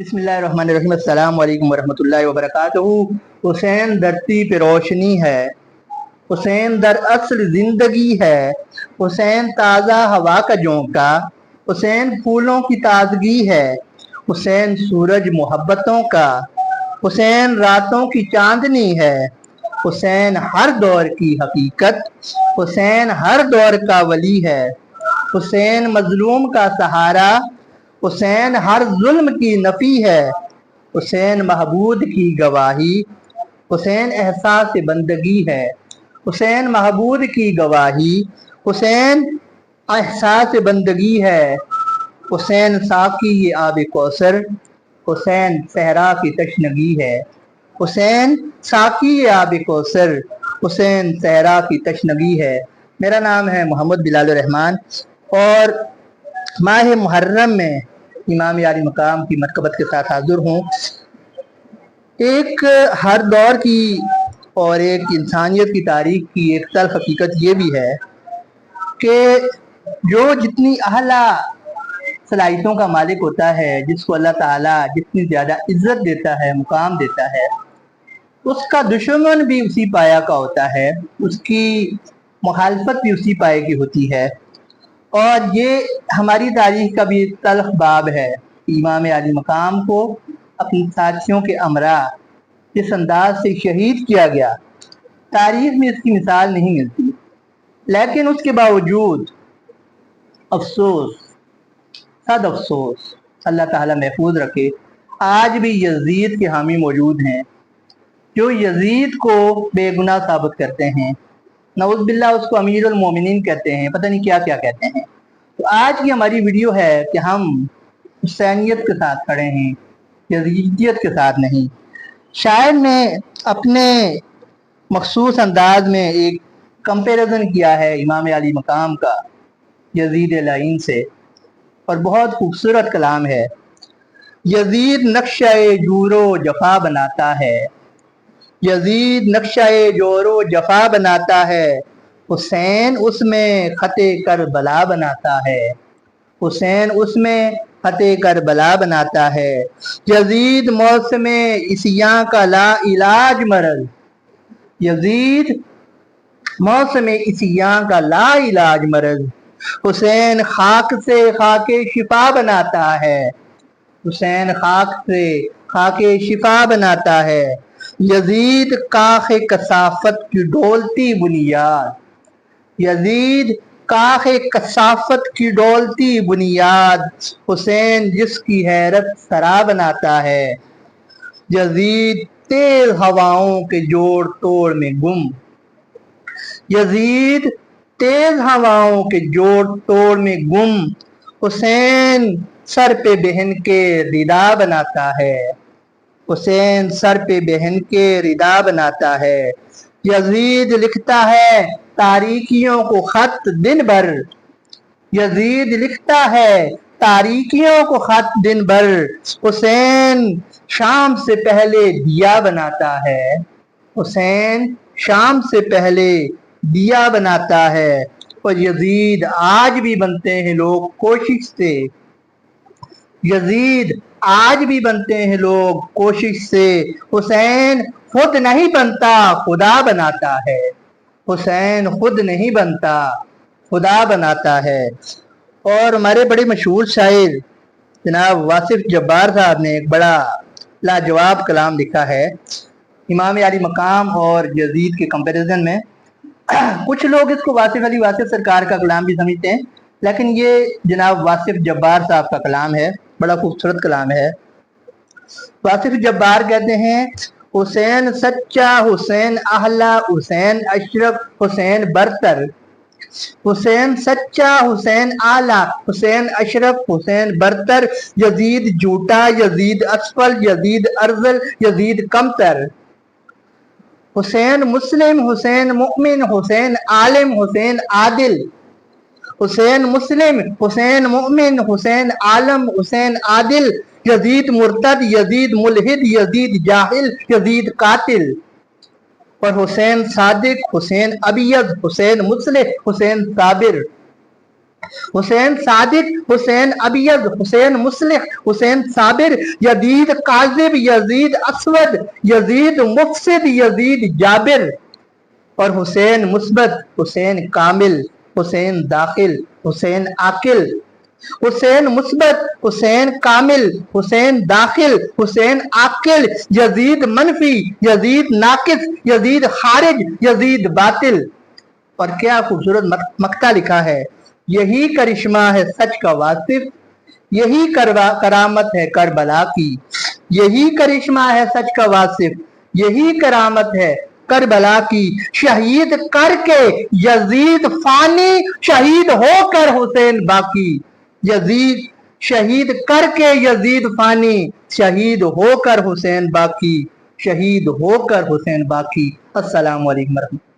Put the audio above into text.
बिस्मिल्लाहिर्रहमानिर्रहीम। अस्सलाम वालेकुम वरहमतुल्लाहि वबरकातुहू। हुसैन धरती पे रोशनी है, हुसैन दर असल जिंदगी है, हुसैन ताज़ा हवा का झोंका, हुसैन फूलों की ताजगी है, हुसैन सूरज मोहब्बतों का, हुसैन रातों की चांदनी है, हुसैन हर दौर की हकीकत, हुसैन हर दौर का वली है, हुसैन मजलूम का सहारा, हुसैन हर जुल्म की नफी है, हुसैन महबूद की गवाही, हुसैन एहसास बंदगी है, हुसैन महबूद की गवाही, हुसैन एहसास बंदगी है, हुसैन साकी ये आब कौसर, हुसैन सहरा की तशनगी है, हुसैन साकी ये आब कौसर, हुसैन सहरा की तशनगी है। मेरा नाम है मोहम्मद बिलाल रहमान और माह मुहर्रम में इमाम आली मकाम की मरकबत के साथ हाजिर हूँ। एक हर दौर की और एक इंसानियत की तारीख की एक तल्ख हकीकत ये भी है कि जो जितनी अहला सलाहियतों का मालिक होता है, जिसको अल्लाह ताला जितनी ज़्यादा इज्जत देता है, मुकाम देता है, उसका दुश्मन भी उसी पाया का होता है, उसकी मुखालफत भी उसी पाए की होती है। और ये हमारी तारीख का भी तल्ख बाब है कि इमाम आली मकाम को अपने साथियों के हमरा जिस अंदाज से शहीद किया गया, तारीख में इसकी मिसाल नहीं मिलती। लेकिन उसके बावजूद अफसोस, सद अफसोस, अल्लाह ताला महफूज रखे, आज भी यजीद के हामी मौजूद हैं जो यजीद को बेगुनाह साबित करते हैं। नऊज़ बिल्लाह उसको अमीरुल मोमिनीन कहते हैं, पता नहीं क्या क्या कहते हैं। तो आज की हमारी वीडियो है कि हम हुसैनियत के साथ खड़े हैं, यजीदियत के साथ नहीं। शायर ने अपने मखसूस अंदाज में एक कंपैरिजन किया है इमाम अली मकाम का यजीद लाइन से, और बहुत खूबसूरत कलाम है। यजीद नक्शाए जोरो जफा बनाता है, यजीद नक्शाए जोरो जफा बनाता है, हुसैन उसमें खते कर बला बनाता है, हुसैन उसमें फतेह कर बला बनाता है। यजीद मौसम इसियां का ला इलाज मरज, यजीद मौसम इसियां का ला इलाज मरज, हुसैन खाक से खाके शिफा बनाता है, हुसैन खाक से खाके शिफा बनाता है। यजीद काखे कसाफत की डोलती बुनियाद, यजीद काखे कसाफत की डोलती बुनियाद, हुसैन जिसकी हैरत सरा बनाता है। यजीद तेज हवाओं के जोड़ तोड़ में गुम, यजीद तेज हवाओं के जोड़ तोड़ में गुम, हुसैन सर पे बहन के रिदा बनाता है, हुसैन सर पे बहन के रिदा बनाता है। यजीद लिखता है तारीकियों को खत दिन भर, यजीद लिखता है तारीकियों को खत दिन भर, हुसैन शाम से पहले दिया बनाता है, हुसैन शाम से पहले दिया बनाता है। और यजीद आज भी बनते हैं लोग कोशिश से, यजीद आज भी बनते हैं लोग कोशिश से, हुसैन खुद नहीं बनता खुदा बनाता है, हुसैन खुद नहीं बनता खुदा बनाता है। और हमारे बड़े मशहूर शायर जनाब वासिफ जब्बार साहब ने एक बड़ा लाजवाब कलाम लिखा है इमाम अली मकाम और यजीद के कंपैरिजन में। कुछ लोग इसको वासिफ अली वासिफ सरकार का कलाम भी समझते हैं, लेकिन ये जनाब वासिफ जब्बार साहब का कलाम है, बड़ा खूबसूरत कलाम है। वासिफ जब्बार कहते हैं हुसैन सच्चा, हुसैन आहला, हुसैन अशरफ, हुसैन बरतर, हुसैन सच्चा, हुसैन आला, हुसैन अशरफ, हुसैन बरतर, यजीद झूठा, यजीद असफल, यजीद अरजल, यजीद कमतर, हुसैन मुस्लिम, हुसैन मुमिन, हुसैन आलिम, हुसैन आदिल, हुसैन मुस्लिम, हुसैन मुमिन, हुसैन आलम, हुसैन आदिल, यजीद मुर्तद, यजीद मुलहिद, यजीद जाहिल, यजीद कातिल। और हुसैन सादिक, हुसैन अबियद, हुसैन मुस्लिह, हुसैन साबिर। حسین صادق، حسین ابیض، حسین مصلح، حسین صابر، یزید کاذب، یزید اسود، یزید مفسد، یزید جابر، اور حسین مثبت، حسین کامل، حسین داخل، حسین عاقل، حسین مثبت، حسین کامل، حسین داخل، حسین عاقل، یزید منفی، یزید ناقص، یزید خارج، یزید باطل۔ اور کیا خوبصورت مقطع لکھا ہے، یہی کرشمہ ہے سچ کا واصف، یہی کرامت ہے کربلا کی، یہی کرشمہ ہے سچ کا واصف، یہی کرامت ہے کربلا کی، شہید کر کے یزید فانی، شہید ہو کر حسین باقی، یزید شہید کر کے یزید فانی، شہید ہو کر حسین باقی، شہید ہو کر حسین باقی۔ السلام علیکم ورحمۃ اللہ۔